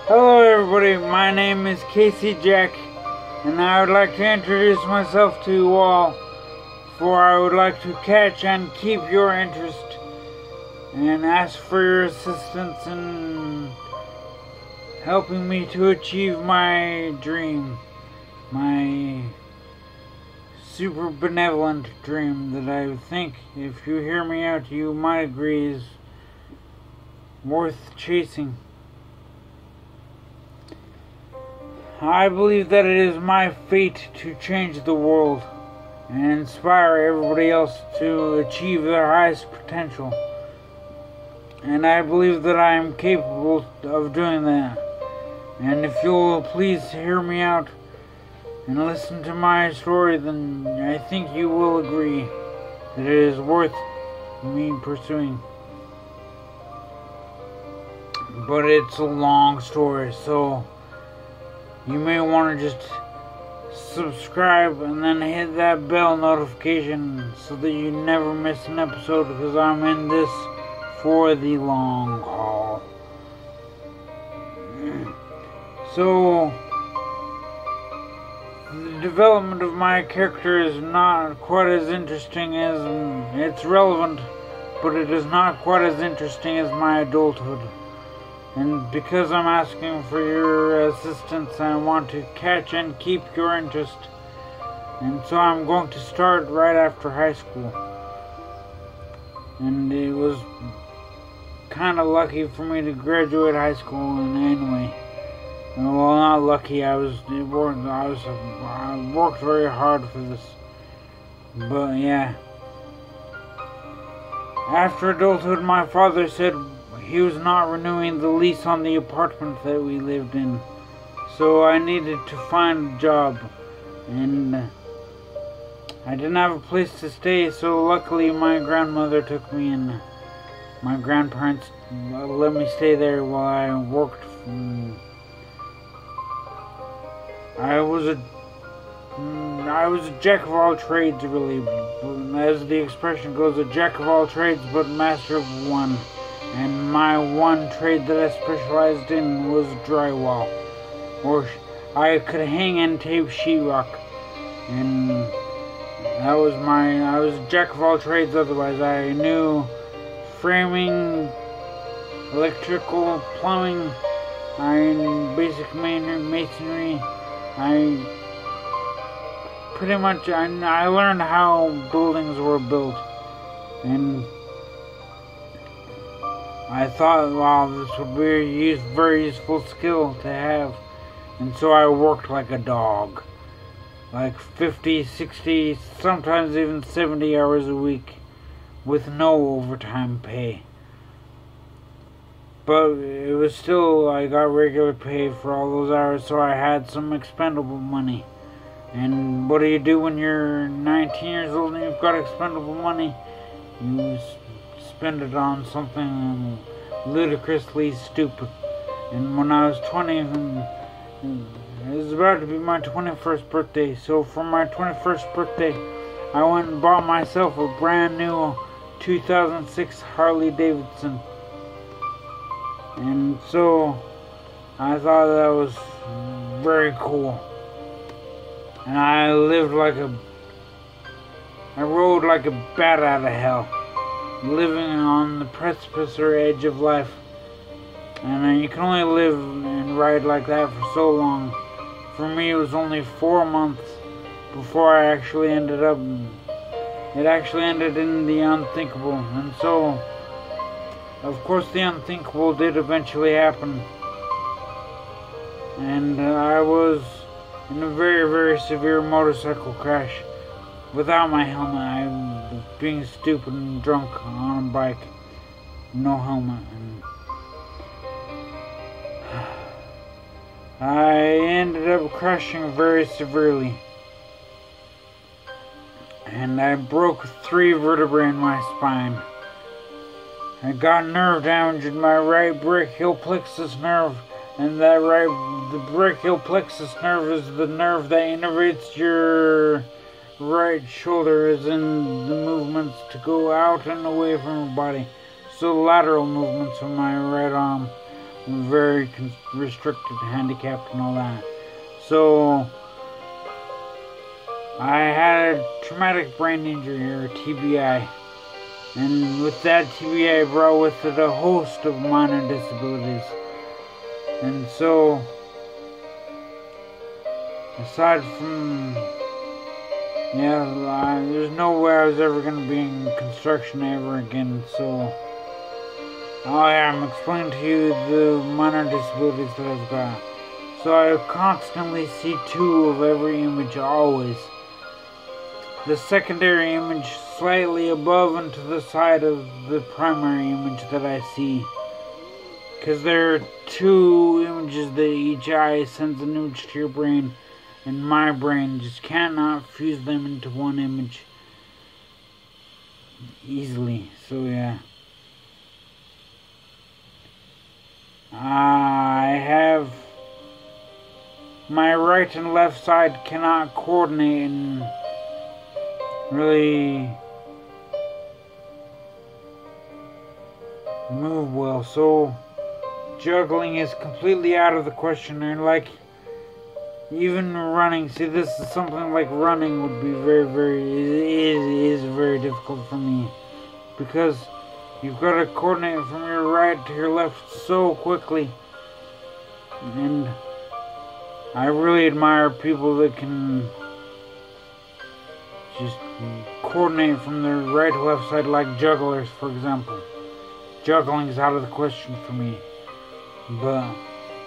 Hello everybody, my name is Casey Jack, and I would like to introduce myself to you all, for I would like to catch and keep your interest, and ask for your assistance in helping me to achieve my dream, my super benevolent dream that I think, if you hear me out, you might agree is worth chasing. I believe that it is my fate to change the world and inspire everybody else to achieve their highest potential. And I believe that I am capable of doing that. And if you'll please hear me out and listen to my story, then I think you will agree that it is worth me pursuing. But it's a long story, so you may want to just subscribe and then hit that bell notification so that you never miss an episode, because I'm in this for the long haul. So, the development of my character is not quite as interesting as, it's relevant, but it is not quite as interesting as my adulthood. And because I'm asking for your assistance, I want to catch and keep your interest. And so I'm going to start right after high school. And it was kind of lucky for me to graduate high school anyway. Well, not lucky, I worked very hard for this. But yeah. After adulthood, my father said he was not renewing the lease on the apartment that we lived in, so I needed to find a job, and I didn't have a place to stay, so luckily my grandmother took me in. My grandparents let me stay there while I worked. I was a jack of all trades, really, as the expression goes, a jack of all trades but master of one. And my one trade that I specialized in was drywall, or I could hang and tape sheetrock, and I was a jack of all trades. Otherwise, I knew framing, electrical, plumbing, basic masonry. I learned how buildings were built, and I thought, wow, this would be a very useful skill to have. And so I worked like a dog. Like 50, 60, sometimes even 70 hours a week with no overtime pay. But it was still, I got regular pay for all those hours, so I had some expendable money. And what do you do when you're 19 years old and you've got expendable money? You spend it on something ludicrously stupid. And when I was 20, it was about to be my 21st birthday, so for my 21st birthday I went and bought myself a brand new 2006 Harley Davidson. And so I thought that was very cool, and I rode like a bat out of hell, living on the precipice or edge of life. And you can only live and ride like that for so long. For me, it was only 4 months before I actually ended in the unthinkable. And so, of course, the unthinkable did eventually happen. And I was in a very, very severe motorcycle crash without my helmet. I was being stupid and drunk on a bike, no helmet, and I ended up crashing very severely, and I broke 3 vertebrae in my spine. I got nerve damage in my right brachial plexus nerve, and the brachial plexus nerve is the nerve that innervates your right shoulder, as in the movements to go out and away from your body. So lateral movements of my right arm very restricted, handicapped, and all that. So I had a traumatic brain injury, or TBI. And with that TBI brought with it a host of minor disabilities. And so, aside from, there's no way I was ever going to be in construction ever again. So, I'm explaining to you the minor disabilities that I've got. So I constantly see two of every image, always. The secondary image slightly above and to the side of the primary image that I see. Because there are two images that each eye sends an image to your brain, and my brain just cannot fuse them into one image easily. So yeah. I have my right and left side cannot coordinate and really move well, so juggling is completely out of the question. And like even running, see, this is something like running would be is very difficult for me, because you've got to coordinate from your right to your left so quickly. And I really admire people that can just coordinate from their right to left side, like jugglers, for example. Juggling is out of the question for me, but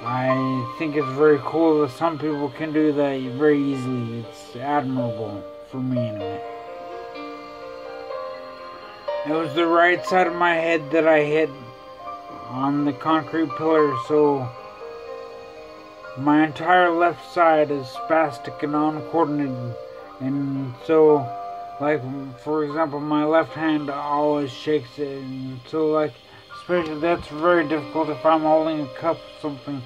I think it's very cool that some people can do that very easily. It's admirable for me anyway. It was the right side of my head that I hit on the concrete pillar, so my entire left side is spastic and uncoordinated. And so, like, for example, my left hand always shakes it, and so, like, especially that's very difficult if I'm holding a cup or something.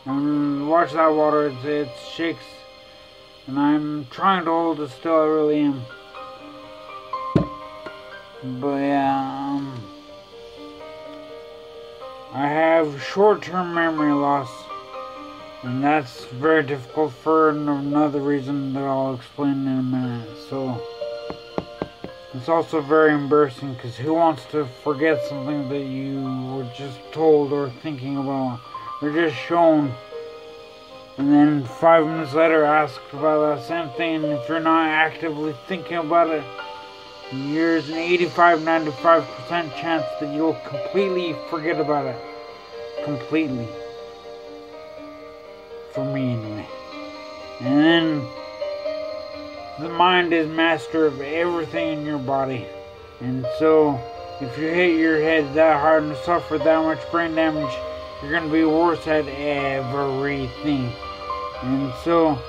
And watch that water, it shakes, and I'm trying to hold it still, I really am. But yeah, I have short-term memory loss. And that's very difficult for another reason that I'll explain in a minute. So, it's also very embarrassing, because who wants to forget something that you were just told or thinking about or just shown, and then 5 minutes later asked about that same thing, and if you're not actively thinking about it, there's an 85-95% chance that you'll completely forget about it. Completely. For me anyway. And then the mind is master of everything in your body, and so if you hit your head that hard and suffer that much brain damage, you're going to be worse at everything. And so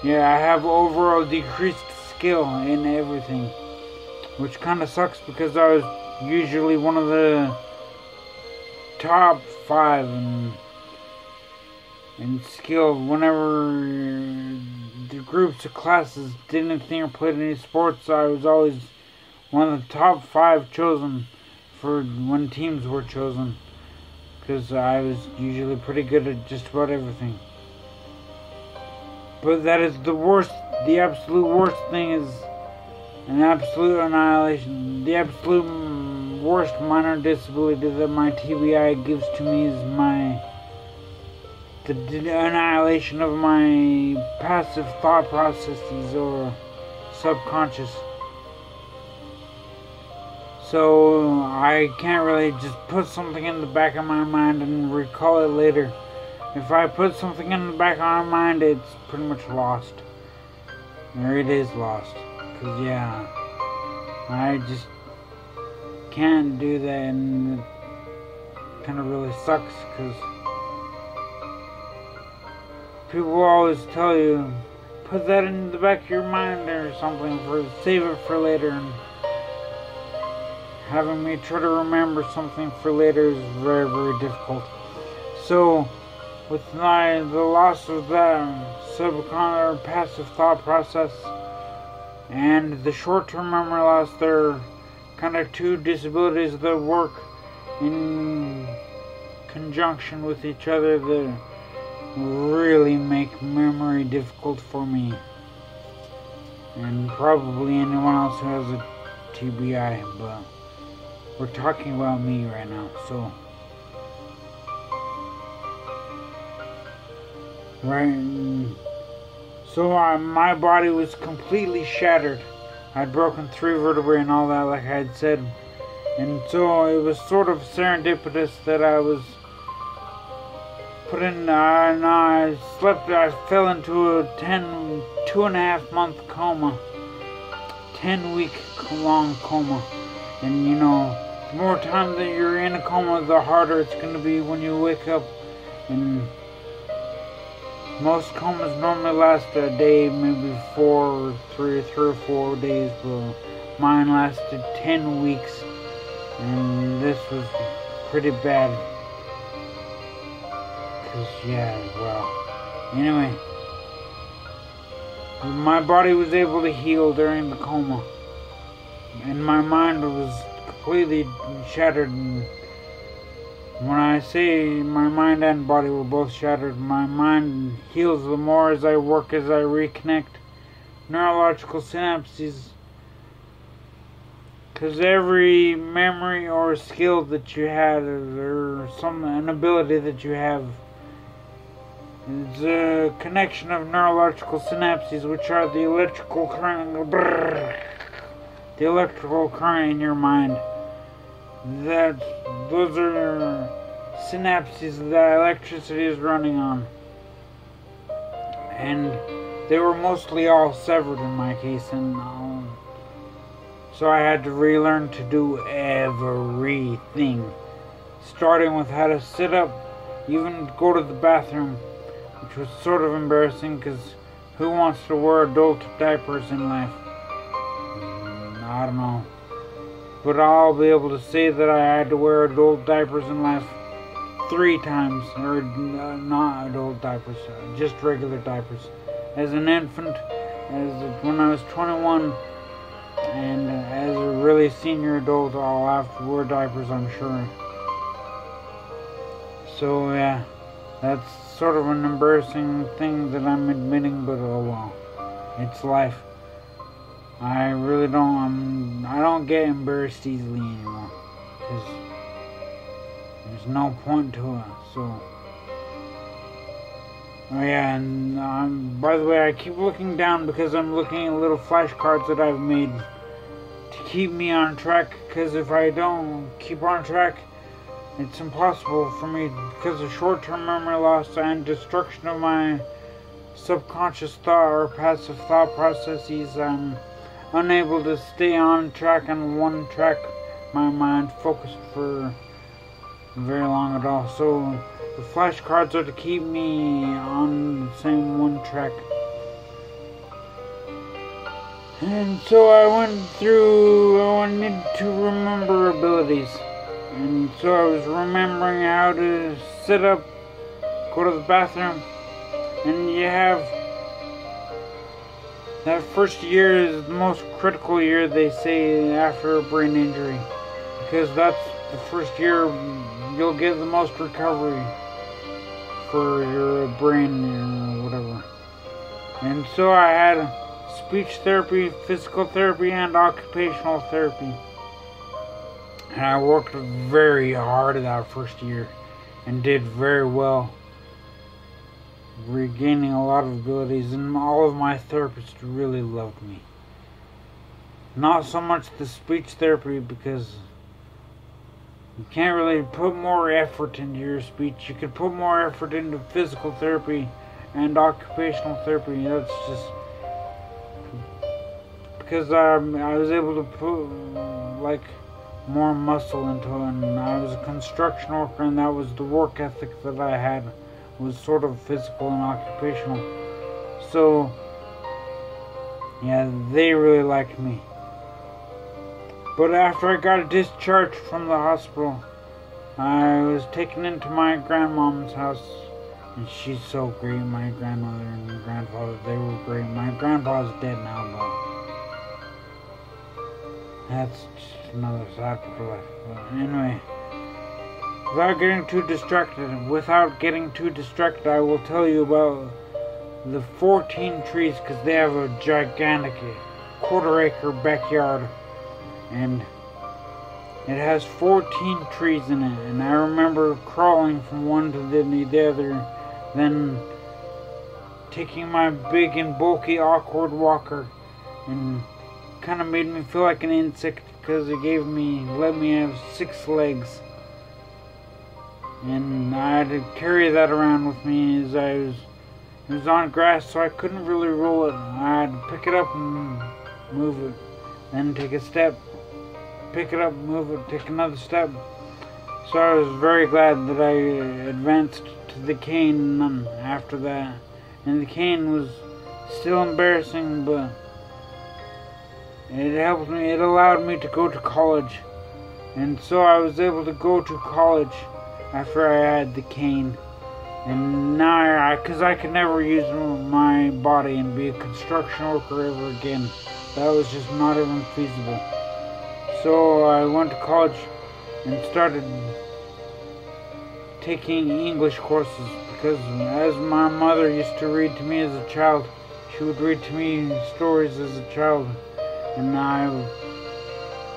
yeah, I have overall decreased skill in everything, which kind of sucks, because I was usually one of the top 5 and skilled whenever the groups of classes did anything or played any sports. I was always one of the top 5 chosen for when teams were chosen, because I was usually pretty good at just about everything. But that is the worst, the absolute worst thing is an absolute annihilation. The absolute worst minor disability that my TBI gives to me is the annihilation of my passive thought processes, or subconscious. So I can't really just put something in the back of my mind and recall it later. If I put something in the back of my mind, it's pretty much lost. Or it is lost. Because yeah, I just can't do that, and it kind of really sucks, because people always tell you, put that in the back of your mind or something, save it for later, and having me try to remember something for later is very, very difficult. So, with the loss of that subconscious or passive thought process and the short-term memory loss, they're kind of two disabilities that work in conjunction with each other that really make memory difficult for me. And probably anyone else who has a TBI, but we're talking about me right now, so. Right. So my body was completely shattered. I'd broken 3 vertebrae and all that, like I had said. And so it was sort of serendipitous that I was put in, I fell into a 2.5 month coma. 10-week long coma. And you know, the more time that you're in a coma, the harder it's going to be when you wake up. And most comas normally last a day, maybe 3 or 4 days, but mine lasted 10 weeks, and this was pretty bad. Anyway, my body was able to heal during the coma, and my mind was completely shattered. And when I say my mind and body were both shattered, my mind heals the more as I reconnect neurological synapses. Because every memory or skill that you had, or an ability that you have, is a connection of neurological synapses, which are the electrical current in your mind. Those are synapses that electricity is running on. And they were mostly all severed in my case, and so I had to relearn to do everything. Starting with how to sit up, even go to the bathroom, which was sort of embarrassing because who wants to wear adult diapers in life? I don't know. But I'll be able to say that I had to wear adult diapers in life 3 times, or not adult diapers, just regular diapers. As an infant, when I was 21, and as a really senior adult, I'll have to wear diapers, I'm sure. So yeah, that's sort of an embarrassing thing that I'm admitting, but oh well, it's life. I really don't, I don't get embarrassed easily anymore, because there's no point to it, so. Oh yeah, and by the way, I keep looking down because I'm looking at little flashcards that I've made to keep me on track, because if I don't keep on track, it's impossible for me, because of short-term memory loss and destruction of my subconscious thought or passive thought processes. I'm unable to stay on track and one track my mind focused for very long at all. So the flashcards are to keep me on the same one track. And so I wanted to remember abilities. And so I was remembering how to sit up, go to the bathroom, and you have that first year is the most critical year, they say, after a brain injury, because that's the first year you'll get the most recovery for your brain or whatever. And so I had speech therapy, physical therapy, and occupational therapy. And I worked very hard that first year and did very well, regaining a lot of abilities, and all of my therapists really loved me. Not so much the speech therapy, because you can't really put more effort into your speech. You could put more effort into physical therapy and occupational therapy. That's just because I was able to put more muscle into it, and I was a construction worker, and that was the work ethic that I had, was sort of physical and occupational. So yeah, they really liked me. But after I got discharged from the hospital, I was taken into my grandmom's house, and she's so great. My grandmother and grandfather, they were great. My grandpa's dead now, but that's just another side of life. But anyway, without getting too distracted, I will tell you about the 14 trees, because they have a gigantic quarter-acre backyard, and it has 14 trees in it. And I remember crawling from one to the other, then taking my big and bulky awkward walker, and kind of made me feel like an insect because it let me have 6 legs. And I had to carry that around with me as it was on grass, so I couldn't really roll it. I had to pick it up and move it, then take a step, pick it up, move it, take another step. So I was very glad that I advanced to the cane after that. And the cane was still embarrassing, but it allowed me to go to college. And so I was able to go to college after I had the cane. And now, because I could never use my body and be a construction worker ever again. That was just not even feasible. So I went to college and started taking English courses, because as my mother used to read to me as a child, she would read to me stories as a child. And I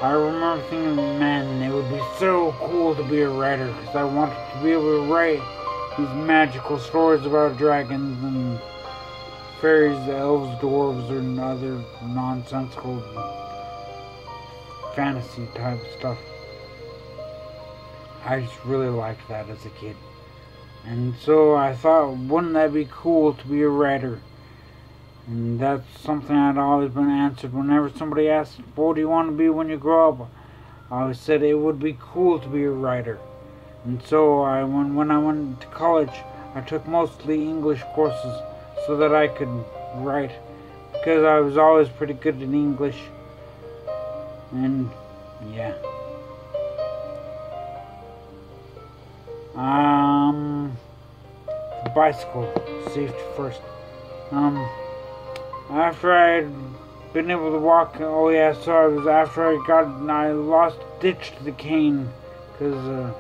remember thinking, man, it would be so cool to be a writer, because I wanted to be able to write these magical stories about dragons and fairies, elves, dwarves, and other nonsensical fantasy type stuff. I just really liked that as a kid. And so I thought, wouldn't that be cool to be a writer? And that's something I'd always been answered whenever somebody asked, what do you want to be when you grow up? I always said it would be cool to be a writer. And so when I went to college, I took mostly English courses so that I could write, because I was always pretty good in English. And yeah. Bicycle, safety first. After I had been able to walk, I ditched the cane, because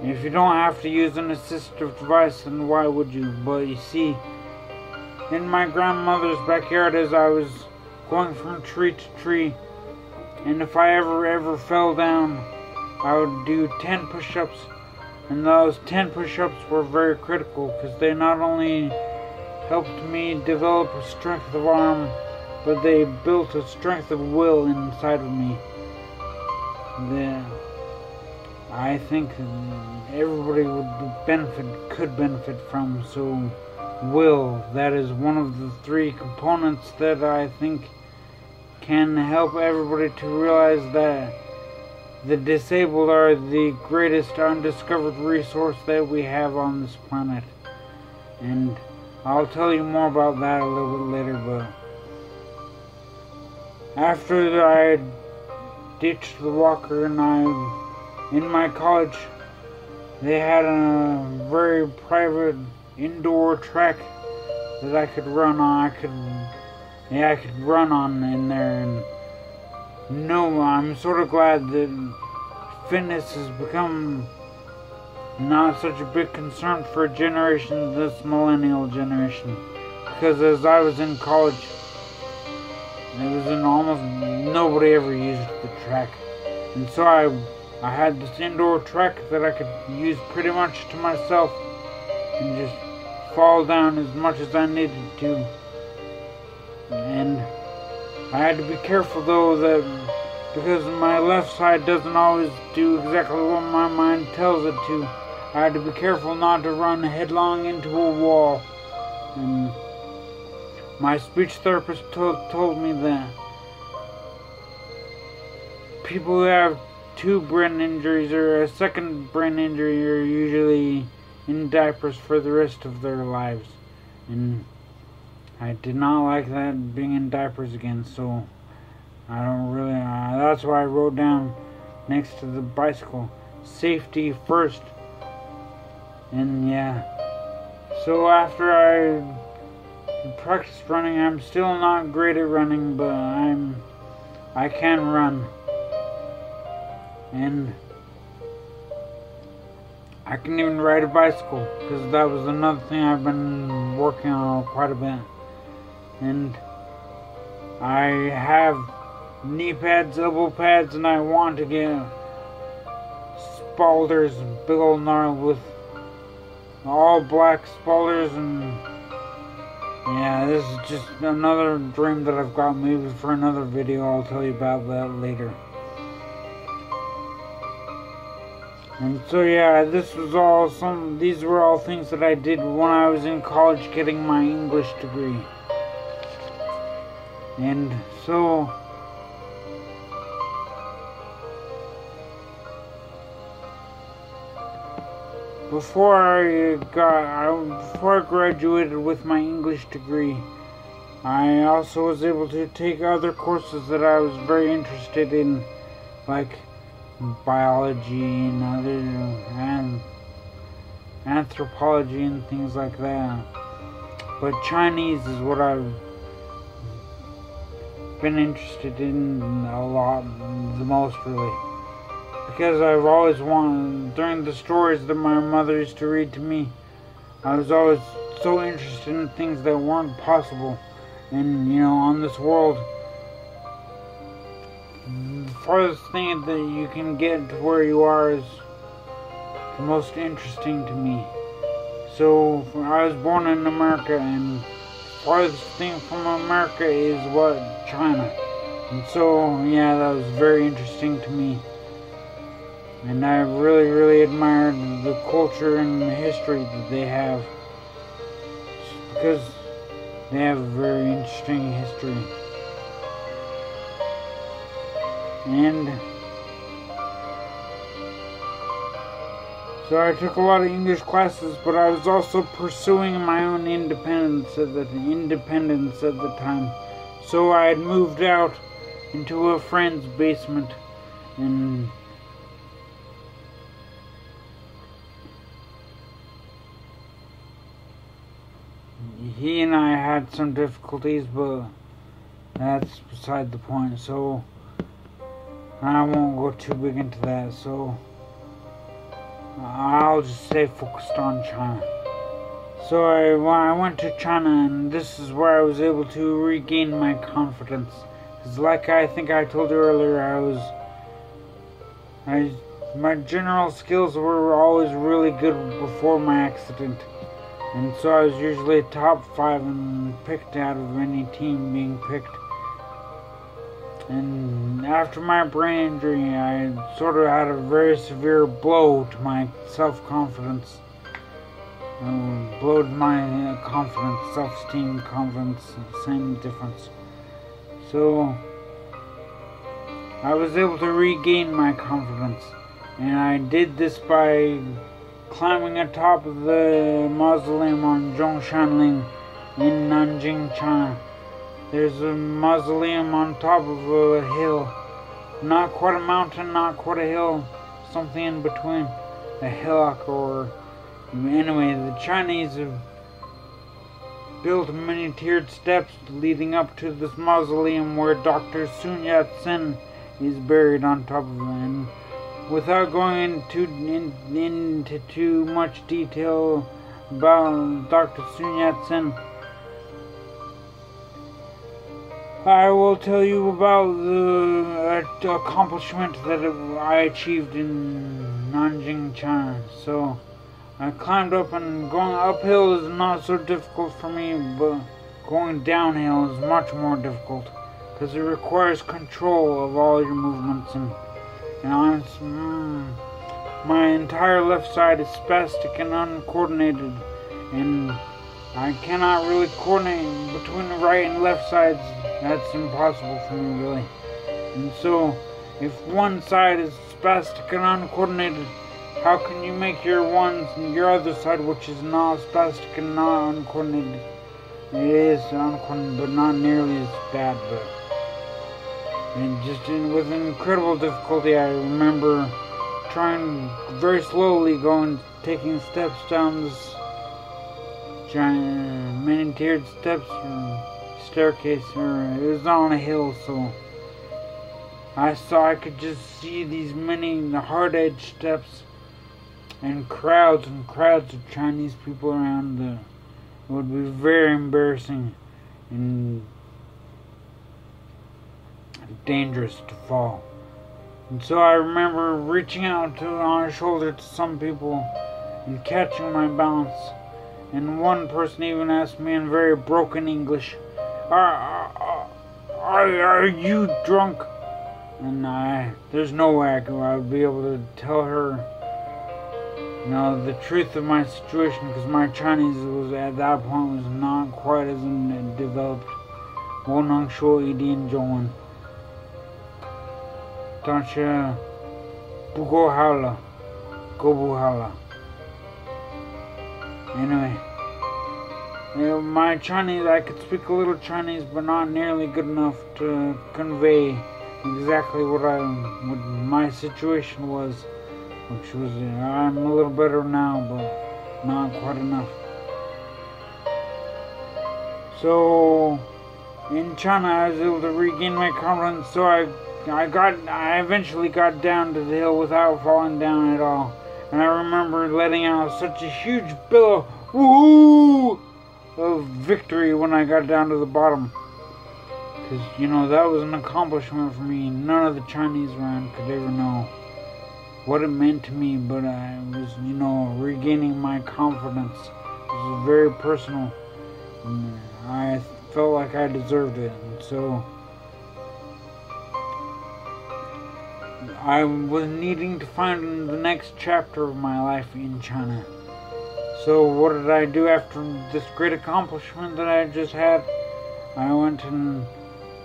if you don't have to use an assistive device, then why would you? But you see, in my grandmother's backyard, as I was going from tree to tree, and if I ever fell down, I would do 10 push-ups. And those 10 push-ups were very critical, because they not only helped me develop a strength of arm, but they built a strength of will inside of me that I think everybody could benefit from. So will, that is one of the 3 components that I think can help everybody to realize that the disabled are the greatest undiscovered resource that we have on this planet. And I'll tell you more about that a little bit later, but after I ditched the walker and in my college, they had a very private indoor track that I could run on. I could run on in there. And no, I'm sort of glad that fitness has become not such a big concern for a generation, this millennial generation. Because as I was in college, almost nobody ever used the track. And so I had this indoor track that I could use pretty much to myself and just fall down as much as I needed to. And I had to be careful though, that because my left side doesn't always do exactly what my mind tells it to, I had to be careful not to run headlong into a wall. And my speech therapist told me that people who have 2 brain injuries or a second brain injury are usually in diapers for the rest of their lives. And I did not like that, being in diapers again, so I don't really, that's why I wrote down next to the bicycle, safety first. And yeah, so after I practiced running, I'm still not great at running, but I can run. And I can even ride a bicycle, because that was another thing I've been working on quite a bit. And I have knee pads, elbow pads, and I want to get Spalders, big old gnarl with all black Spalders, and yeah, this is just another dream that I've got. Maybe for another video I'll tell you about that later. And so yeah, these were all things that I did when I was in college getting my English degree. And so before I graduated with my English degree, I also was able to take other courses that I was very interested in, like biology and anthropology and things like that. But Chinese is what I've been interested in a lot, the most really. Because I've always wanted, during the stories that my mother used to read to me, I was always so interested in things that weren't possible. And, on this world, the farthest thing that you can get to where you are is the most interesting to me. So, I was born in America, and the farthest thing from America is China. And so, yeah, that was very interesting to me. And I really, really admired the culture and the history that they have, because they have a very interesting history. And so I took a lot of English classes, but I was also pursuing my own independence at the time. So I had moved out into a friend's basement, and he and I had some difficulties, but that's beside the point, so I won't go too big into that. So I'll just stay focused on China. So I went to China, and this is where I was able to regain my confidence. Because like I think I told you earlier, my general skills were always really good before my accident. And so I was usually top 5 and picked out of any team being picked. And after my brain injury, I sort of had a very severe blow to my self-confidence. Blowed my confidence, self-esteem, confidence, same difference. So I was able to regain my confidence. And I did this by climbing atop of the mausoleum on Zhongshanling in Nanjing, China. There's a mausoleum on top of a hill. Not quite a mountain, not quite a hill. Something in between. A hillock or... Anyway, the Chinese have built many tiered steps leading up to this mausoleum where Dr. Sun Yat-sen is buried on top of it. And without going into too much detail about Dr. Sun Yat-sen, I will tell you about the accomplishment that I achieved in Nanjing, China. So, I climbed up, and going uphill is not so difficult for me, but going downhill is much more difficult, because it requires control of all your movements, and my entire left side is spastic and uncoordinated, and I cannot really coordinate between the right and left sides. That's impossible for me, really. And so, if one side is spastic and uncoordinated, how can you make your other side, which is not spastic and not uncoordinated? It is uncoordinated, but not nearly as bad. And just with incredible difficulty, I remember trying very slowly, taking steps down this giant, many-tiered steps or staircase, or it was on a hill, so I could just see these many hard-edged steps, and crowds of Chinese people around. It would be very embarrassing and dangerous to fall. And so I remember reaching out on a shoulder to some people and catching my balance. And one person even asked me in very broken English, are you drunk? And there's no way I would be able to tell her, the truth of my situation, because my Chinese was at that point was not quite as developed. 我能说一点中文，但是不够好了，够不好了。Anyway, my Chinese, I could speak a little Chinese, but not nearly good enough to convey exactly what my situation was, which was, I'm a little better now, but not quite enough. So, in China, I was able to regain my confidence, so I eventually got down to the hill without falling down at all. And I remember letting out such a huge bellow, woo, of victory when I got down to the bottom. Because, that was an accomplishment for me. None of the Chinese around could ever know what it meant to me, but I was, regaining my confidence. It was very personal. And I felt like I deserved it. And so I was needing to find the next chapter of my life in China. So what did I do after this great accomplishment that I just had? I went and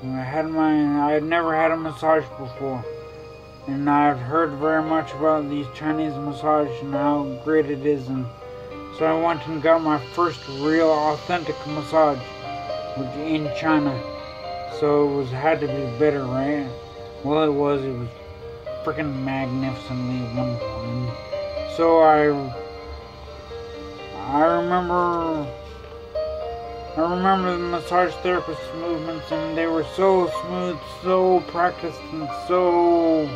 I had never had a massage before. And I've heard very much about these Chinese massage and how great it is. And so I went and got my first real authentic massage in China. So it had to be better, right? Well, it was freaking magnificently wonderful. And so I remember the massage therapist's movements, and they were so smooth, so practiced, and so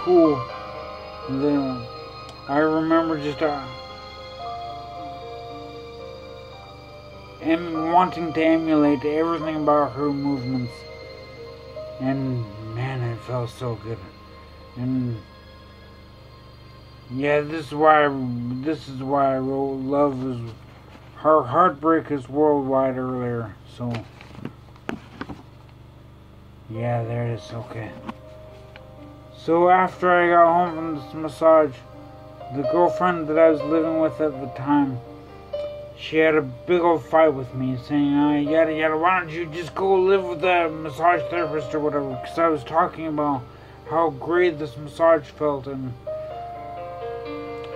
cool. I remember just wanting to emulate everything about her movements. And man, it felt so good. And yeah, this is why I wrote "Love is Heartbreak is Worldwide" earlier. So yeah, there it is. Okay. So after I got home from this massage, the girlfriend that I was living with at the time, she had a big old fight with me, saying, yada yada, why don't you just go live with that massage therapist or whatever? Because I was talking about how great this massage felt and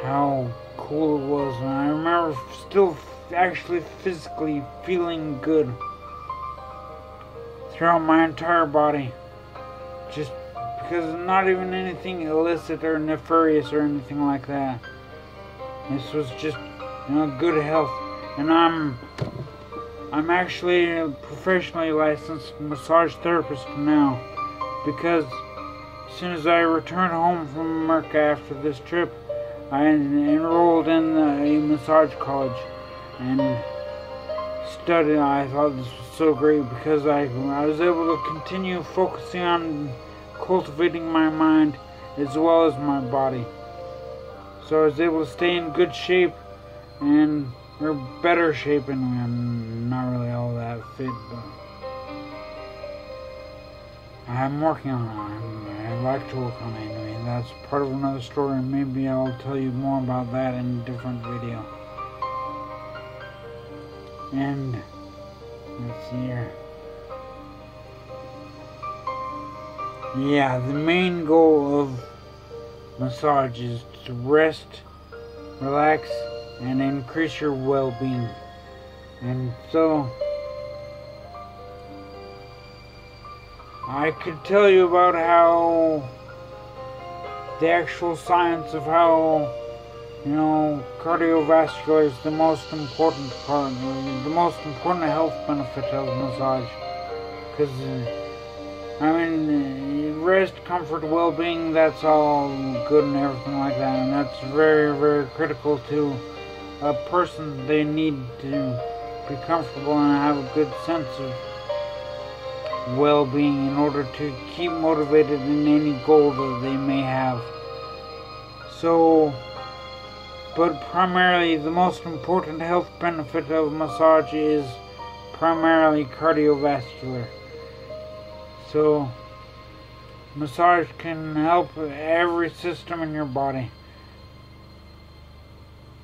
how cool it was. And I remember still actually physically feeling good throughout my entire body. Just because not even anything illicit or nefarious or anything like that. This was just, good health. And I'm actually a professionally licensed massage therapist now, because as soon as I returned home from America after this trip, I enrolled in a massage college and studied. I thought this was so great because I was able to continue focusing on cultivating my mind as well as my body. So I was able to stay in good shape and or better shape, and I'm not really all that fit, but I'm working on it. I like to work on it anyway. That's part of another story. Maybe I'll tell you more about that in a different video. And let's see here. Yeah, the main goal of massage is to rest, relax, and increase your well-being. And so I could tell you about how the actual science of how cardiovascular is the most important part, the most important health benefit of massage, because I mean, rest, comfort, well-being, that's all good and everything like that, and that's very, very critical to a person. They need to be comfortable and have a good sense of well-being in order to keep motivated in any goal that they may have. So, but primarily the most important health benefit of massage is primarily cardiovascular. So, massage can help every system in your body,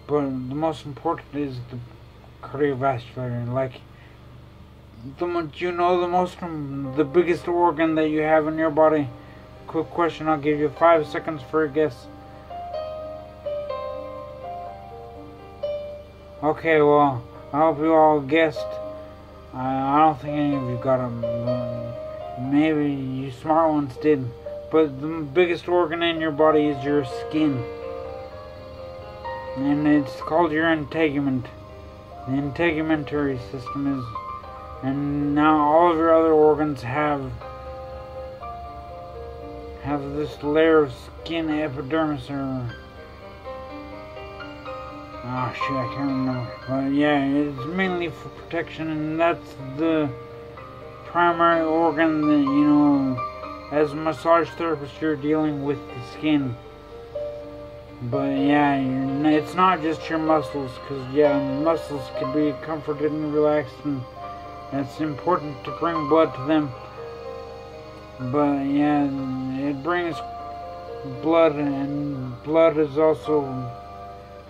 but the most important is the cardiovascular. Like, the biggest organ that you have in your body. Quick question, I'll give you 5 seconds for a guess. Okay, well, I hope you all guessed. I don't think any of you got them. Maybe you smart ones did. But the biggest organ in your body is your skin. And it's called your integument. The integumentary system is... And now all of your other organs have this layer of skin, epidermis, or... Oh shit, I can't remember. But yeah, it's mainly for protection, and that's the primary organ that, you know, as a massage therapist, you're dealing with the skin. But yeah, it's not just your muscles, because yeah, muscles can be comforted and relaxed, and it's important to bring blood to them. But yeah, it brings blood, and blood is also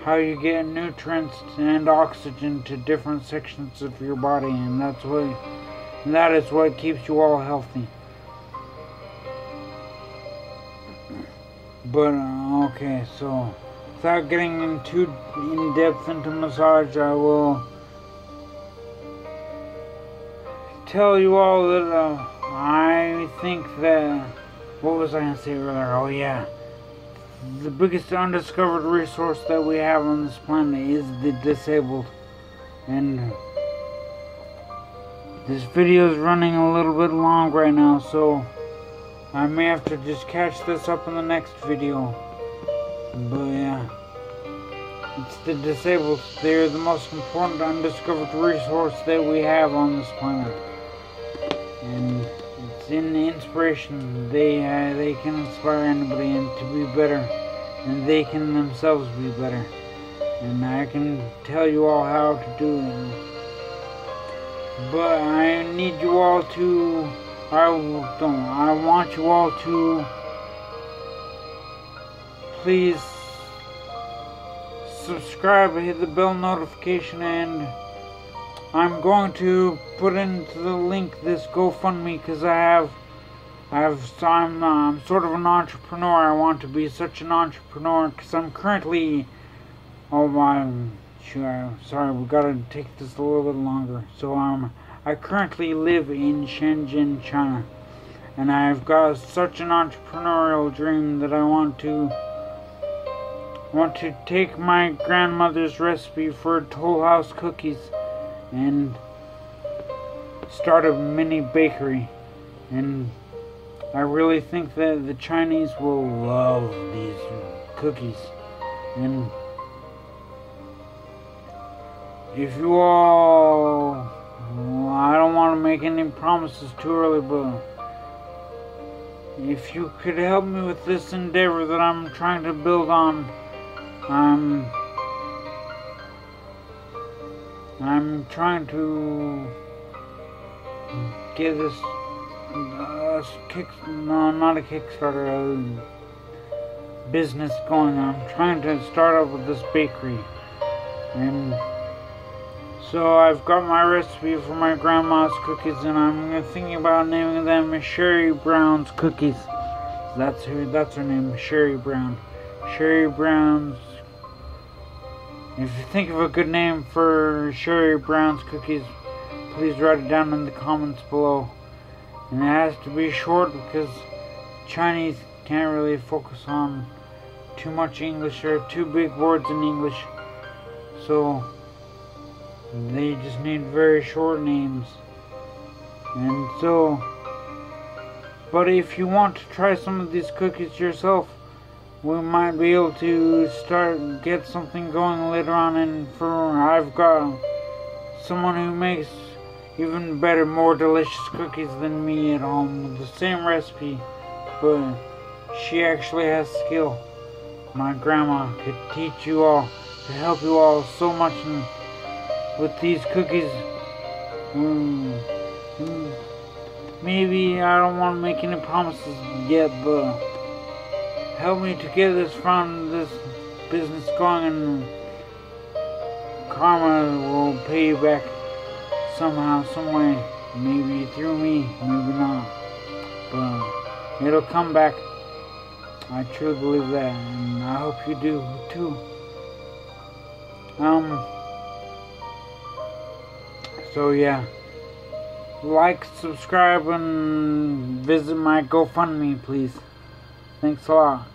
how you get nutrients and oxygen to different sections of your body, and that is what keeps you all healthy. But okay, so without getting too in depth into massage, I will tell you all that I think that, what was I going to say earlier? Oh yeah, the biggest undiscovered resource that we have on this planet is the disabled. And this video is running a little bit long right now, so I may have to just catch this up in the next video. But yeah, it's the disabled. They're the most important undiscovered resource that we have on this planet. And it's in the inspiration. They can inspire anybody and to be better, and they can themselves be better. And I can tell you all how to do it. But I need you all to, I want you all to please subscribe, hit the bell notification, and I'm going to put into the link this GoFundMe, because I'm sort of an entrepreneur. I want to be such an entrepreneur, because I'm currently, sorry, we gotta take this a little bit longer. So I currently live in Shenzhen, China, and I've got such an entrepreneurial dream that I want to take my grandmother's recipe for Toll House cookies and start a mini bakery. And I really think that the Chinese will love these cookies. And if you all, I don't want to make any promises too early, but if you could help me with this endeavor that I'm trying to build on, I'm trying to get this not a Kickstarter, a business going. I'm trying to start up with this bakery, and so I've got my recipe for my grandma's cookies, and I'm thinking about naming them Sherry Brown's Cookies. That's her name, Sherry Brown. Sherry Brown's. If you think of a good name for Sherry Brown's Cookies, please write it down in the comments below. And it has to be short, because Chinese can't really focus on too much English or too big words in English. So they just need very short names. And so But if you want to try some of these cookies yourself, we might be able to get something going later on. And I've got someone who makes even better, more delicious cookies than me at home with the same recipe, but she actually has skill. My grandma could teach you all, to help you all so much with these cookies. Maybe I don't want to make any promises yet, but help me to get this business going, and karma will pay you back somehow, some way. Maybe through me, maybe not, but it'll come back. I truly believe that, and I hope you do too. So yeah, like, subscribe, and visit my GoFundMe, please. Thanks a lot.